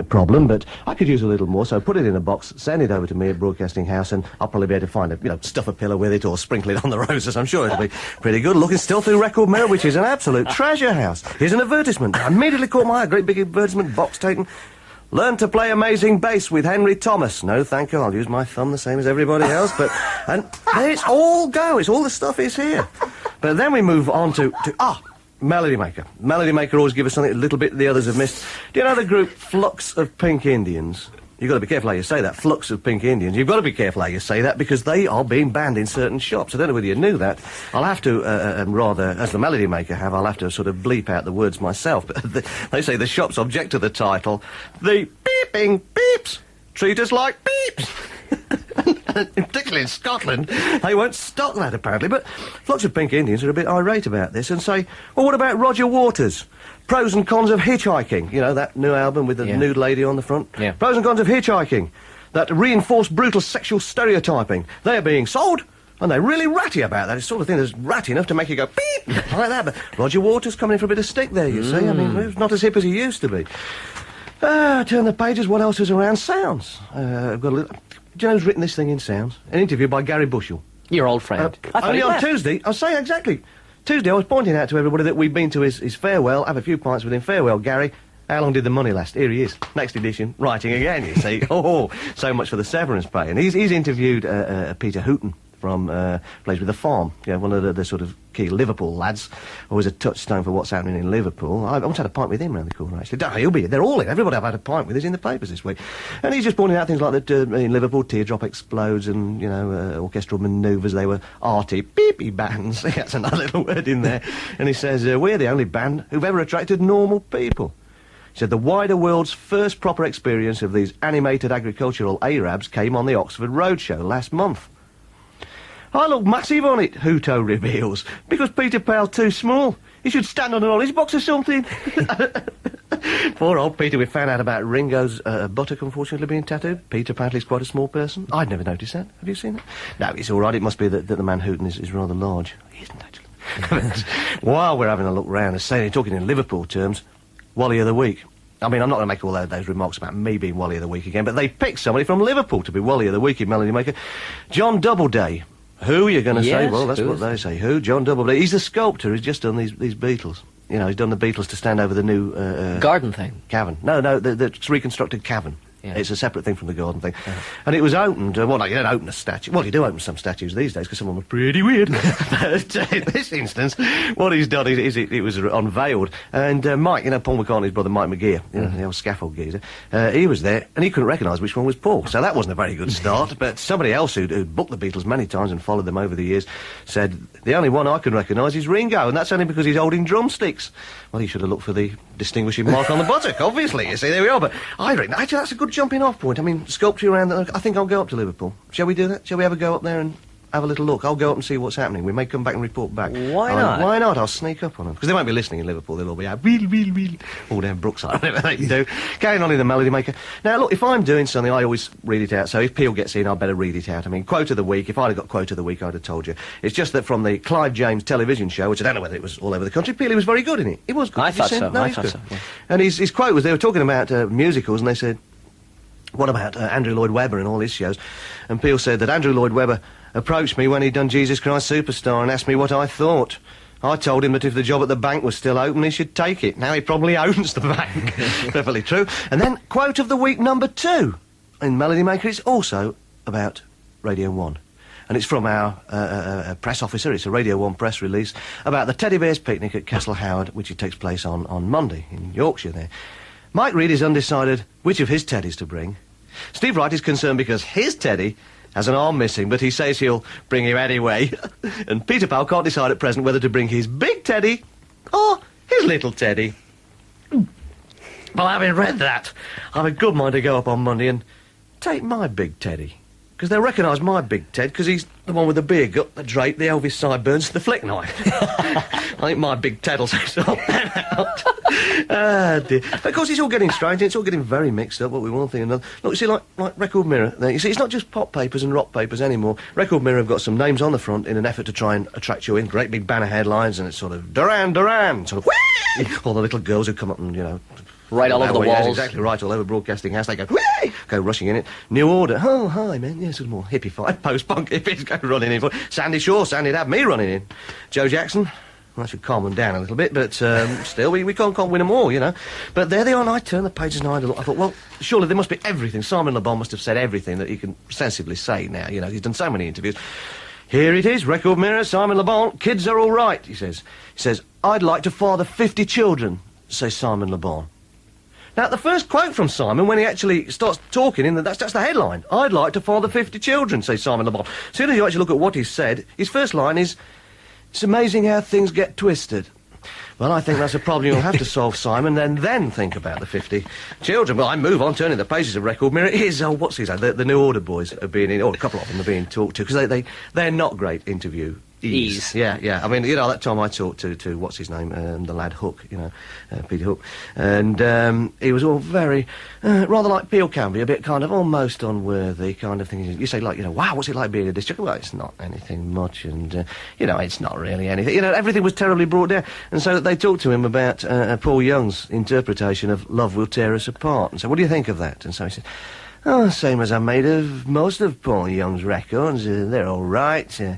problem, but I could use a little more, so put it in a box, send it over to me at Broadcasting House, and I'll probably be able to find it, stuff a pillow with it or sprinkle it on the roses. I'm sure it'll be pretty good. Looking still through Record Mirror, which is an absolute treasure house. Here's an advertisement. I immediately caught my eye, a great big advertisement, box taken. Learn to play amazing bass with Henry Thomas. No, thank you. I'll use my thumb the same as everybody else. And it's all go. It's all the stuff is here. But then we move on to Melody Maker. Melody Maker always give us something a little bit the others have missed. Do you know the group Flux of Pink Indians? You've got to be careful how you say that, Flux of Pink Indians. You've got to be careful how you say that because they are being banned in certain shops. I don't know whether you knew that. I'll have to, rather, as the Melody Maker have, I'll have to sort of bleep out the words myself. But they say the shops object to the title. The beeping beeps treat us like beeps. Particularly in Scotland, they won't stock that apparently. But Flux of Pink Indians are a bit irate about this and say, well, what about Roger Waters? Pros and cons of hitchhiking. You know, that new album with the nude lady on the front? Yeah. Pros and cons of hitchhiking. That reinforced brutal sexual stereotyping. They're being sold, and they're really ratty about that. It's the sort of thing that's ratty enough to make you go beep like that. But Roger Waters coming in for a bit of stick there, you see. I mean, he's not as hip as he used to be. Turn the pages, what else is around? Sounds. I've got a little... Do you know who's written this thing in Sounds? An interview by Gary Bushell. Your old friend. Only on Tuesday, I'll say exactly. Tuesday, I was pointing out to everybody that we've been to his farewell, have a few pints with him. Farewell, Gary. How long did the money last? Here he is. Next edition, writing again, you see. So much for the severance pay. And he's interviewed Peter Hooton from plays with The Farm. Yeah, one of the sort of key Liverpool lads. Always a touchstone for what's happening in Liverpool. I once had a pint with him round the corner, actually. He'll be. They're all in. Everybody I've had a pint with is in the papers this week. And he's just pointing out things like that in Liverpool, Teardrop Explodes and, orchestral manoeuvres. They were arty, beepy bands. That's another little word in there. And he says, we're the only band who've ever attracted normal people. He said the wider world's first proper experience of these animated agricultural Arabs came on the Oxford Roadshow last month. I look massive on it, Hutto reveals, because Peter Pal's too small. He should stand on an orange box or something. Poor old Peter. We found out about Ringo's buttock, unfortunately, being tattooed. Peter apparently is quite a small person. I'd never noticed that. Have you seen that? No, it's all right. It must be that the man Hooton is rather large. He isn't, actually. While we're having a look round and saying, talking in Liverpool terms, Wally of the Week. I mean, I'm not going to make all those remarks about me being Wally of the Week again, but they picked somebody from Liverpool to be Wally of the Week in Melody Maker. John Doubleday. Who, you're going to say? Well, that's what they say. Who? John Doubleday. He's the sculptor who's just done these Beatles. You know, he's done the Beatles to stand over the new... garden thing? Cavern. No, the reconstructed cavern. Yeah. It's a separate thing from the garden thing. And it was opened... well, no, you don't open a statue. Well, you do open some statues these days, because some of them are pretty weird. But in this instance, what he's done is it was unveiled. And Mike, Paul McCartney's brother, Mike McGear, the old scaffold geezer, he was there, and he couldn't recognise which one was Paul. So that wasn't a very good start. But somebody else who'd booked the Beatles many times and followed them over the years said, the only one I can recognise is Ringo, and that's only because he's holding drumsticks. Well, he should have looked for the distinguishing mark on the buttock, obviously. You see, there we are. But I reckon, actually, that's a good jumping off point. I mean, sculpture around I think I'll go up to Liverpool. Shall we do that? Shall we ever go up there and have a little look? I'll go up and see what's happening. We may come back and report back. Why not? Why not? I'll sneak up on them. Because they won't be listening in Liverpool. They'll all be out, wheel, all down Brookside, whatever they do. Carrying on in the Melody Maker. Now, look, if I'm doing something, I always read it out. So if Peel gets in, I'd better read it out. I mean, quote of the week. If I'd have got quote of the week, I'd have told you. It's just that from the Clive James television show, which I don't know whether it was all over the country, Peel was very good in it. It was good. I thought so. No, I thought so, yeah. And his quote was, they were talking about musicals, and they said, what about Andrew Lloyd Webber and all his shows? And Peel said that Andrew Lloyd Webber approached me when he'd done Jesus Christ Superstar and asked me what I thought. I told him that if the job at the bank was still open, he should take it. Now he probably owns the bank. Perfectly true. And then, quote of the week number 2 in Melody Maker. It's also about Radio 1. And it's from our press officer. It's a Radio 1 press release about the Teddy Bears picnic at Castle Howard, which it takes place on Monday in Yorkshire there. Mike Reid is undecided which of his teddies to bring. Steve Wright is concerned because his teddy has an arm missing, but he says he'll bring him anyway. And Peter Pal can't decide at present whether to bring his big teddy or his little teddy. Well, having read that, I've a good mind to go up on Monday and take my big teddy. Because they'll recognise my big Ted, because he's the one with the beer gut, the drape, the Elvis sideburns, the flick knife. I think my big Ted will sort that out. Ah, dear. But of course, it's all getting strange, it's all getting very mixed up, what we one thing and another. Look, you see, like Record Mirror, there, you see, it's not just pop papers and rock papers anymore. Record Mirror have got some names on the front in an effort to try and attract you in. Great big banner headlines, and it's sort of, Duran, sort of, whee! All the little girls who come up and, Right all over the Well, yes, walls. exactly right, all over Broadcasting House. They go, whee! Go rushing in it. New Order. Oh, hi, man. Yes, some more hippie-fied post-punk hippies go running in. Sandy Shaw, Sandy'd have me running in. Joe Jackson. Well, I should calm them down a little bit, but still, we can't win them all, you know. But there they are, and I turned the pages and I thought, well, surely there must be everything. Simon Le Bon must have said everything that he can sensibly say now, you know. He's done so many interviews. Here it is, Record Mirror, Simon Le Bon, kids are all right, he says. He says, I'd like to father 50 children, says Simon Le Bon. Now, the first quote from Simon, when he actually starts talking, that's the headline. I'd like to father 50 children, says Simon Le Bon. As soon as you actually look at what he's said, his first line is, it's amazing how things get twisted. Well, I think that's a problem you'll have to solve, Simon, and then think about the 50 children. Well, I move on, turning the pages of Record Mirror. Here's, what's his name? The New Order boys are being in, or a couple of them are being talked to, because they're not great interview. Ease. Yeah. I mean, you know, that time I talked to what's his name, the lad Hook, you know, Peter Hook, and he was all very, rather like Peel can be, a bit kind of almost unworthy kind of thing. You say, like, you know, wow, what's it like being a disc jockey? Well, it's not anything much, and, you know, it's not really anything. You know, everything was terribly brought down. And so they talked to him about Paul Young's interpretation of Love Will Tear Us Apart. And so, what do you think of that? And so he said, oh, same as I made of most of Paul Young's records. They're all right.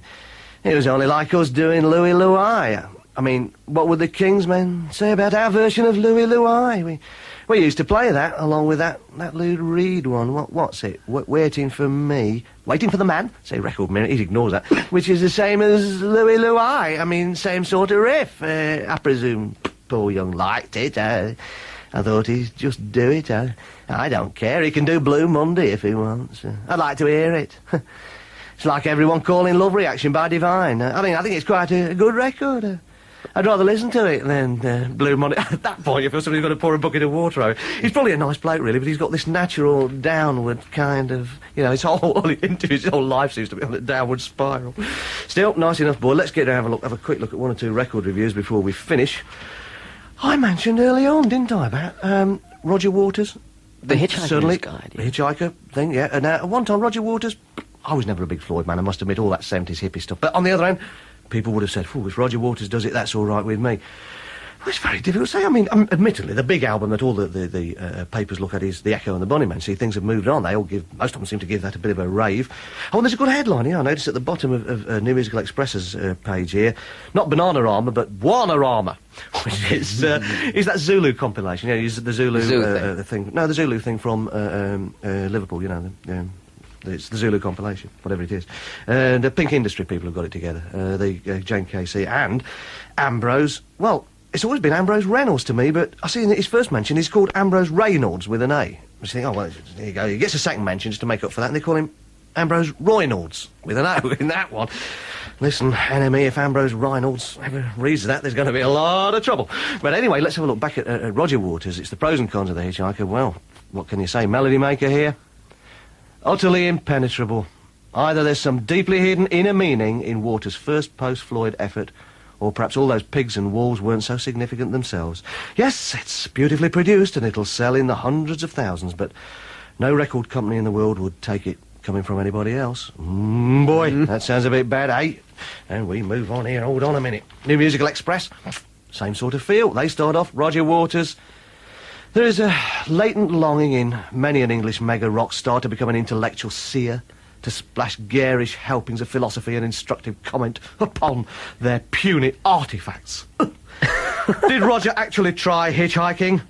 It was only like us doing Louie Louie. I mean, what would the Kingsmen say about our version of Louie Louie? We used to play that along with that Lou Reed one. What's it? Waiting for Me. Waiting for the Man? Say Record Mirror, he ignores that. Which is the same as Louie Louie. I mean, same sort of riff. I presume Paul Young liked it. I thought he'd just do it. I don't care. He can do Blue Monday if he wants. I'd like to hear it. It's like everyone calling Love Reaction by Divine. I think it's quite a good record. I'd rather listen to it than Blue Monday. At that point, you feel somebody's got to pour a bucket of water over. He's probably a nice bloke, really, but he's got this natural downward kind of, you know, his whole life seems to be on a downward spiral. Still, nice enough boy. Let's get down and have a quick look at one or two record reviews before we finish. I mentioned early on, didn't I, about Roger Waters? The Hitchhiker's Certainly, Guide. The Hitchhiker thing, yeah. And at one time, Roger Waters, I was never a big Floyd man, I must admit, all that 70s hippie stuff. But on the other hand, people would have said, oh, if Roger Waters does it, that's all right with me. Well, it's very difficult to say. I mean, admittedly, the big album that all the papers look at is The Echo and the Bunnymen. See, things have moved on. Most of them seem to give that a bit of a rave. Oh, and there's a good headline here. I noticed at the bottom of New Musical Express's page here, not Bananarama, but Wanarama, which is that Zulu compilation. Yeah, is the Zulu thing. No, the Zulu thing from Liverpool, you know, it's the Zulu compilation, whatever it is. And the Pink Industry people have got it together. Jane Casey and Ambrose. Well, it's always been Ambrose Reynolds to me, but I see that his first mention is called Ambrose Reynolds with an A. I think, oh, well, there you go. He gets a second mention just to make up for that, and they call him Ambrose Reynolds with an O in that one. Listen, enemy, if Ambrose Reynolds ever reads that, there's going to be a lot of trouble. But anyway, let's have a look back at Roger Waters. It's the pros and cons of the Hitchhiker. Well, what can you say? Melody maker here. Utterly impenetrable. Either there's some deeply hidden inner meaning in Waters' first post-Floyd effort, or perhaps all those pigs and wolves weren't so significant themselves. Yes, it's beautifully produced and it'll sell in the hundreds of thousands, but no record company in the world would take it coming from anybody else. Boy, that sounds a bit bad, eh? And we move on here. Hold on a minute. New Musical Express, same sort of feel. They start off, Roger Waters. There is a latent longing in many an English mega rock star to become an intellectual seer, to splash garish helpings of philosophy and instructive comment upon their puny artefacts. Did Roger actually try hitchhiking?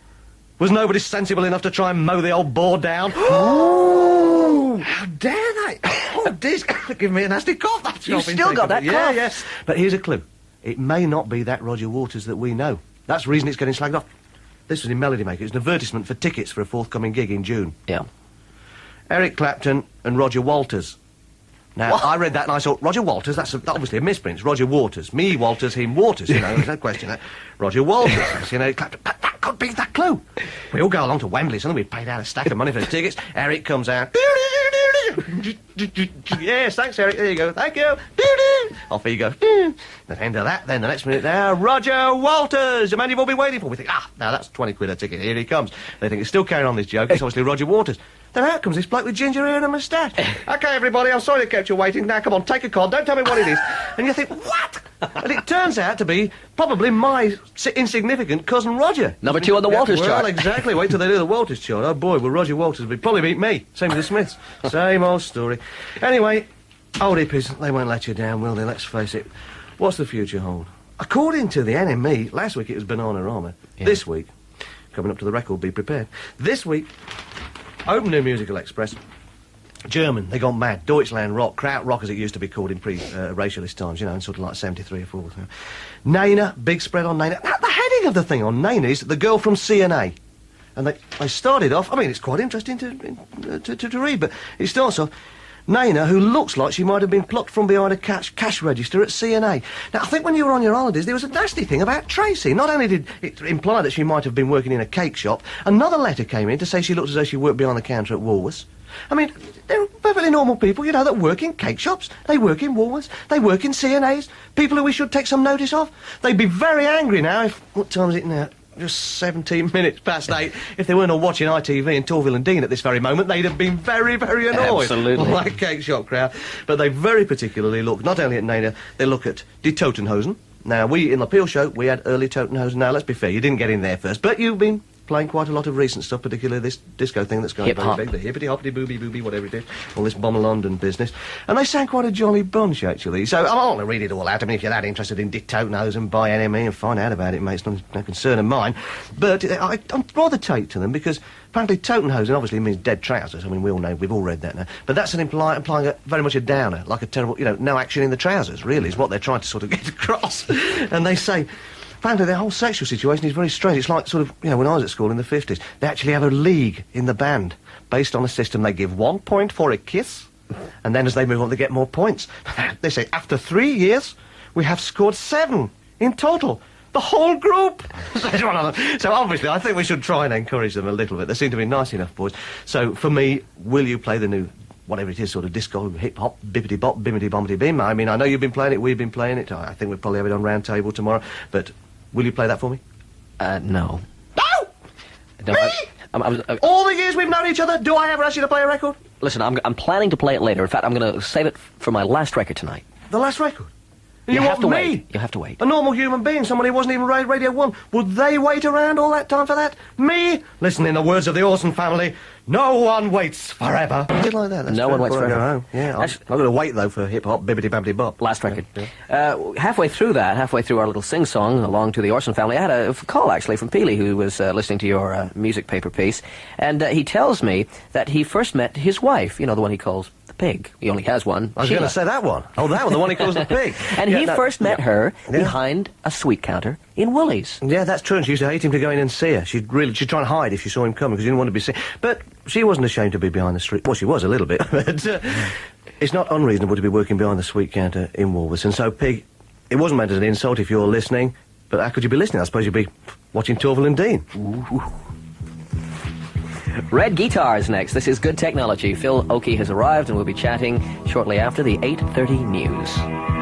Was nobody sensible enough to try and mow the old boar down? Oh! How dare they? Oh, this give me a nasty cough. That's You've still got that cough? Yeah. But here's a clue. It may not be that Roger Waters that we know. That's the reason it's getting slagged off. This was in Melody Maker. It's an advertisement for tickets for a forthcoming gig in June. Yeah. Eric Clapton and Roger Walters. Now, What? I read that and I thought, Roger Walters, that's obviously a misprint. It's Roger Waters. Me, Walters, him, Waters, you know, there's no question. Roger Walters, you know, Clapton. But that could be that clue. We all go along to Wembley, so then we paid out a stack of money for the tickets. Eric comes out. Yes, thanks, Eric. There you go. Thank you. Off he goes. The end of that, then the next minute now, Roger Walters, the man you've all been waiting for. We think, now that's 20 quid a ticket, here he comes. They think he's still carrying on this joke, it's obviously Roger Waters. Then out comes this bloke with ginger hair and a moustache. OK, everybody, I'm sorry to kept you waiting. Now, come on, take a card, don't tell me what it is. And you think, what? And it turns out to be probably my insignificant cousin Roger. Number 2 on the Walters chart. Well, exactly. Wait till they do the Walters chart. Oh, boy, well, Roger Walters would probably beat me. Same with the Smiths. Same old story. Anyway, old hippies, they won't let you down, will they? Let's face it. What's the future hold? According to the NME, last week it was Bananarama. Yeah. This week, coming up to the record, be prepared. This week, Open New Musical Express. German, they gone mad. Deutschland rock, Krautrock as it used to be called in pre-racialist times, you know, in sort of like 73 or 4. Nana, big spread on Nana. Now, the heading of the thing on Nana is The Girl from CNA. And they started off, I mean, it's quite interesting to read, but it starts off, Nana, who looks like she might have been plucked from behind a cash register at CNA. Now, I think when you were on your holidays, there was a nasty thing about Tracy. Not only did it imply that she might have been working in a cake shop, another letter came in to say she looked as though she worked behind the counter at Woolworths. I mean, they're perfectly normal people, you know, that work in cake shops. They work in Woolworths. They work in CNAs. People who we should take some notice of. They'd be very angry now if... What time is it now? Just 17 minutes past 8. If they weren't all watching ITV in Torville and Dean at this very moment, they'd have been very, very annoyed. Absolutely. Like cake shop crowd. But they very particularly look, not only at Nana, they look at Die Totenhosen. Now, we, in the Peel show, we had early Totenhosen. Now, let's be fair, you didn't get in there first, but you've been playing quite a lot of recent stuff, particularly this disco thing that's going very big, the hippity-hoppity-booby-booby, whatever it is, all this bomb London business. And they sound quite a jolly bunch, actually. So I'm not going to read it all out. I mean, if you're that interested in Die Totenhosen, buy NME and find out about it, mate. It's no concern of mine. But I'm rather take to them, because apparently Totenhosen obviously means dead trousers. I mean, we all know, we've all read that now. But that's implying very much a downer, like a terrible, you know, no action in the trousers, really, is what they're trying to sort of get across. And they say... Apparently, their whole sexual situation is very strange. It's like sort of, you know, when I was at school in the 50s, they actually have a league in the band based on a system. They give 1 point for a kiss, and then as they move on, they get more points. They say, after 3 years, we have scored 7 in total. The whole group! So obviously, I think we should try and encourage them a little bit. They seem to be nice enough boys. So, for me, will you play the new... whatever it is, sort of disco, hip-hop, bippity-bop, bimmity-bommity-bim. I mean, I know you've been playing it, we've been playing it. I think we'll probably have it on Round Table tomorrow. But will you play that for me? No. No! Me? All the years we've known each other, do I ever ask you to play a record? Listen, I'm planning to play it later. In fact, I'm going to save it for my last record tonight. The last record? You have to me? wait. You have to wait. A normal human being, somebody who wasn't even Radio 1. Would they wait around all that time for that? Me? Listen, in the words of the Orson family, no one waits forever. Did like that. No one waits forever. Go home. Yeah, I'm going to wait, though, for hip-hop, bibbity-babbity-bop. Last record. Yeah. Halfway through our little sing-song along to the Orson family, I had a call, actually, from Peely, who was listening to your music paper piece, and he tells me that he first met his wife, you know, the one he calls the pig. He only has one. I was going to say that one. Oh, that one, the one he calls the pig. And he first met her behind a sweet counter in Woolies. Yeah, that's true, and she used to hate him to go in and see her. She'd try and hide if she saw him coming, because she didn't want to be seen. But she wasn't ashamed to be behind the street. Well, she was a little bit, but it's not unreasonable to be working behind the sweet counter in Woolworths. And so, Pig, it wasn't meant as an insult if you're listening, but how could you be listening? I suppose you'd be watching Torville and Dean. Ooh. Red Guitars next. This is Good Technology. Phil Oakey has arrived, and we'll be chatting shortly after the 8:30 news.